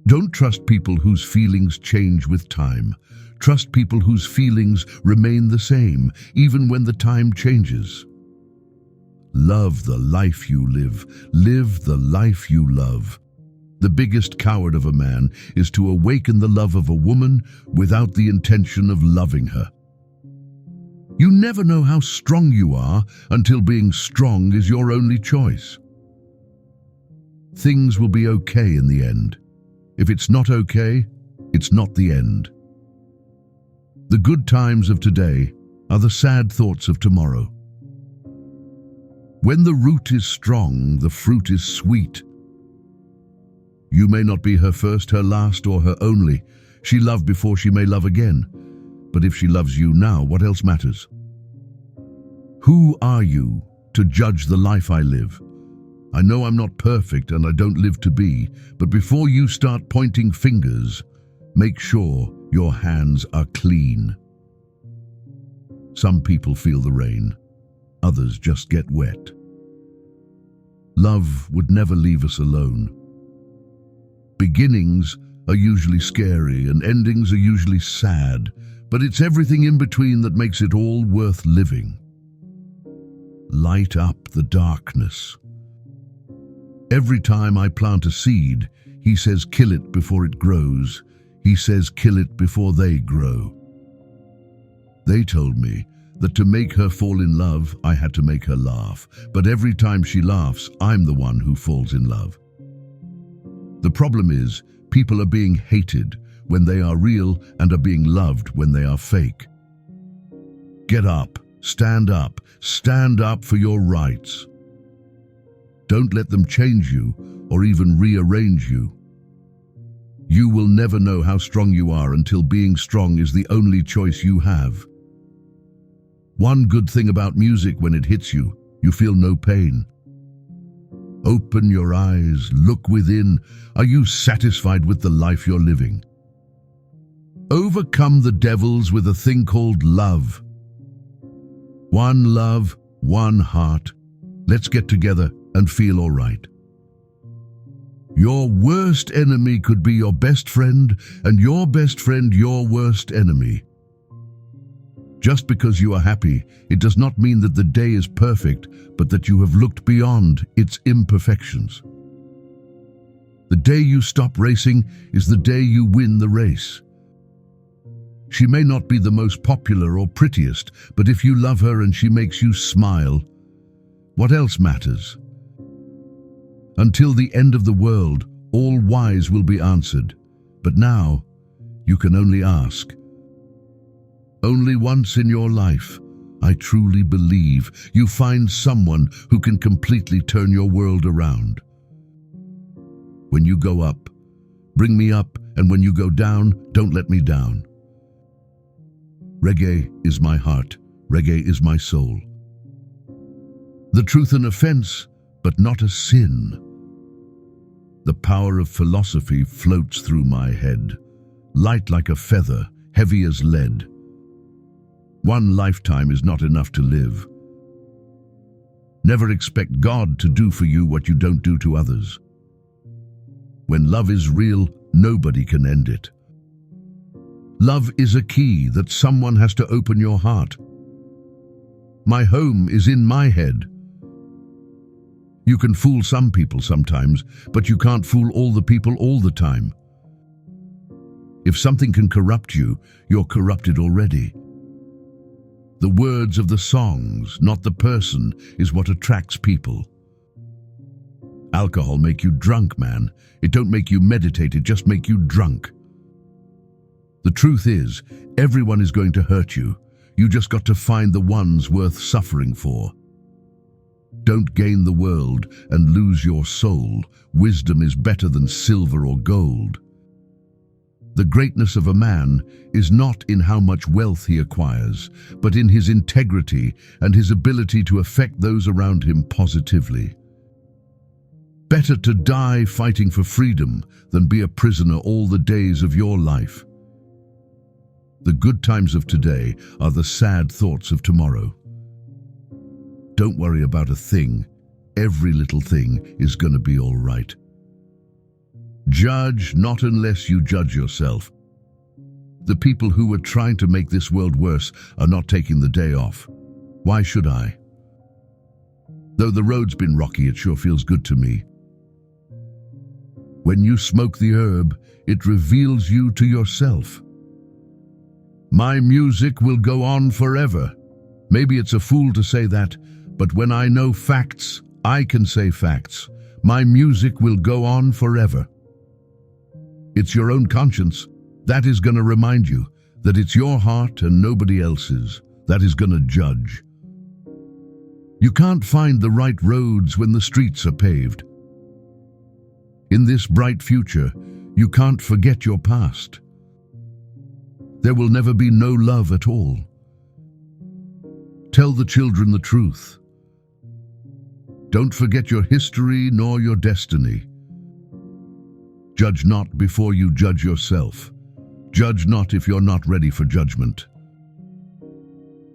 Don't trust people whose feelings change with time. Trust people whose feelings remain the same, even when the time changes. Love the life you live. Live the life you love. The biggest coward of a man is to awaken the love of a woman without the intention of loving her. You never know how strong you are until being strong is your only choice. Things will be okay in the end. If it's not okay, it's not the end. The good times of today are the sad thoughts of tomorrow. When the root is strong, the fruit is sweet. You may not be her first, her last, or her only. She loved before she may love again. But if she loves you now, what else matters? Who are you to judge the life I live? I know I'm not perfect and I don't live to be, but before you start pointing fingers, make sure your hands are clean. Some people feel the rain, others just get wet. Love would never leave us alone. Beginnings are usually scary and endings are usually sad, but it's everything in between that makes it all worth living. Light up the darkness. Every time I plant a seed, he says kill it before it grows. He says kill it before they grow. They told me that to make her fall in love, I had to make her laugh. But every time she laughs, I'm the one who falls in love. The problem is, people are being hated when they are real and are being loved when they are fake. Get up, stand up for your rights. Don't let them change you or even rearrange you. You will never know how strong you are until being strong is the only choice you have. One good thing about music: when it hits you, you feel no pain. Open your eyes, look within. Are you satisfied with the life you're living? Overcome the devils with a thing called love. One love, one heart. Let's get together and feel all right. Your worst enemy could be your best friend, and your best friend your worst enemy. Just because you are happy, it does not mean that the day is perfect, but that you have looked beyond its imperfections. The day you stop racing is the day you win the race. She may not be the most popular or prettiest, but if you love her and she makes you smile, what else matters? Until the end of the world, all whys will be answered. But now, you can only ask. Only once in your life, I truly believe, you find someone who can completely turn your world around. When you go up, bring me up, and when you go down, don't let me down. Reggae is my heart, reggae is my soul. The truth an offense, but not a sin. The power of philosophy floats through my head, light like a feather, heavy as lead. One lifetime is not enough to live. Never expect God to do for you what you don't do to others. When love is real, nobody can end it. Love is a key that someone has to open your heart. My home is in my head. You can fool some people sometimes, but you can't fool all the people all the time. If something can corrupt you, you're corrupted already. The words of the songs, not the person, is what attracts people. Alcohol make you drunk, man. It don't make you meditate, it just make you drunk. The truth is, everyone is going to hurt you. You just got to find the ones worth suffering for. Don't gain the world and lose your soul. Wisdom is better than silver or gold. The greatness of a man is not in how much wealth he acquires, but in his integrity and his ability to affect those around him positively. Better to die fighting for freedom than be a prisoner all the days of your life. The good times of today are the sad thoughts of tomorrow. Don't worry about a thing. Every little thing is going to be all right. Judge not unless you judge yourself. The people who were trying to make this world worse are not taking the day off. Why should I? Though the road's been rocky, it sure feels good to me. When you smoke the herb, it reveals you to yourself. My music will go on forever. Maybe it's a fool to say that, but when I know facts, I can say facts. My music will go on forever. It's your own conscience that is going to remind you that it's your heart and nobody else's that is going to judge. You can't find the right roads when the streets are paved. In this bright future, you can't forget your past. There will never be no love at all. Tell the children the truth. Don't forget your history nor your destiny. Judge not before you judge yourself. Judge not if you're not ready for judgment.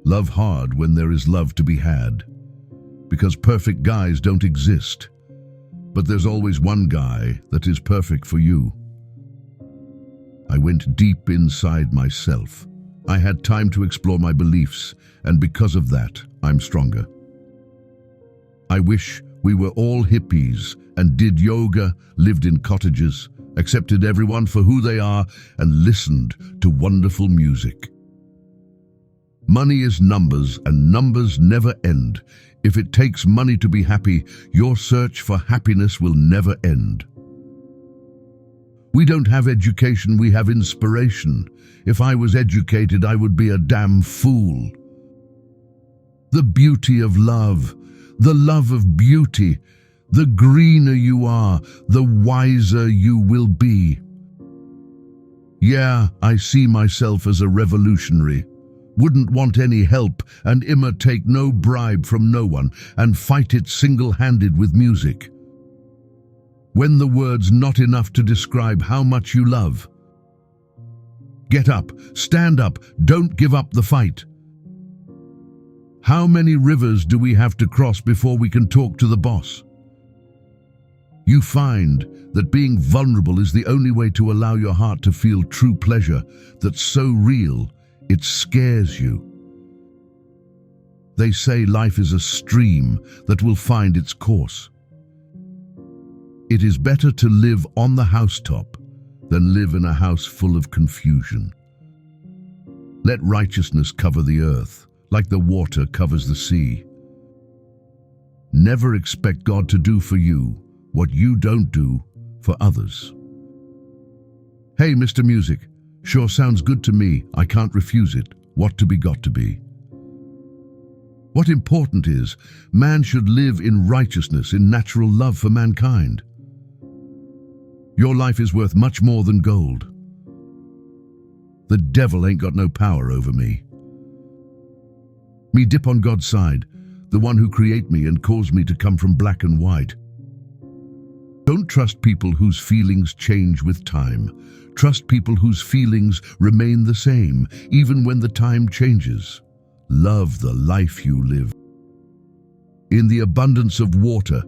Love hard when there is love to be had, because perfect guys don't exist. But there's always one guy that is perfect for you. I went deep inside myself. I had time to explore my beliefs, and because of that, I'm stronger. I wish we were all hippies and did yoga, lived in cottages, accepted everyone for who they are, and listened to wonderful music. Money is numbers, and numbers never end. If it takes money to be happy, your search for happiness will never end. We don't have education, we have inspiration. If I was educated, I would be a damn fool. The beauty of love, the love of beauty. The greener you are, the wiser you will be. Yeah, I see myself as a revolutionary. Wouldn't want any help, and Immerse take no bribe from no one, and fight it single-handed with music. When the words not enough to describe how much you love. Get up, stand up, don't give up the fight. How many rivers do we have to cross before we can talk to the boss? You find that being vulnerable is the only way to allow your heart to feel true pleasure that's so real, it scares you. They say life is a stream that will find its course. It is better to live on the housetop than live in a house full of confusion. Let righteousness cover the earth, like the water covers the sea. Never expect God to do for you what you don't do for others. Hey, Mr. Music, sure sounds good to me. I can't refuse it. What to be got to be. What important is, man should live in righteousness, in natural love for mankind. Your life is worth much more than gold. The devil ain't got no power over me. Me dip on God's side, the one who create me and caused me to come from black and white. Don't trust people whose feelings change with time. Trust people whose feelings remain the same, even when the time changes. Love the life you live. In the abundance of water,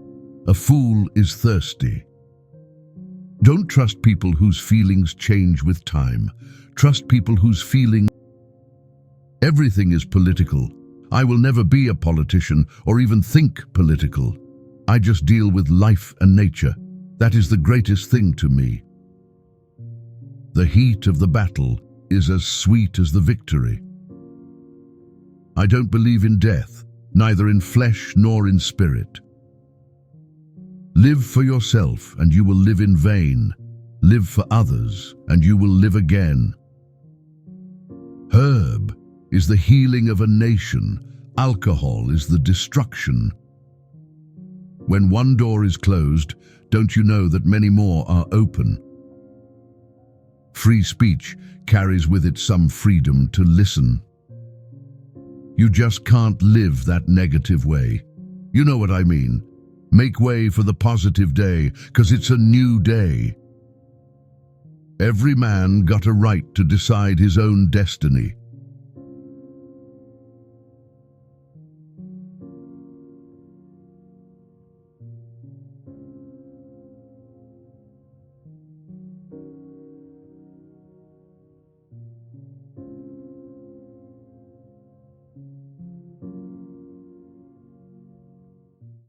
a fool is thirsty. Don't trust people whose feelings change with time. Trust people whose feelings... Everything is political. I will never be a politician or even think political. I just deal with life and nature. That is the greatest thing to me. The heat of the battle is as sweet as the victory. I don't believe in death, neither in flesh nor in spirit. Live for yourself and you will live in vain. Live for others and you will live again. Herb is the healing of a nation. Alcohol is the destruction. When one door is closed, don't you know that many more are open? Free speech carries with it some freedom to listen. You just can't live that negative way. You know what I mean. Make way for the positive day, 'cause it's a new day. Every man got a right to decide his own destiny.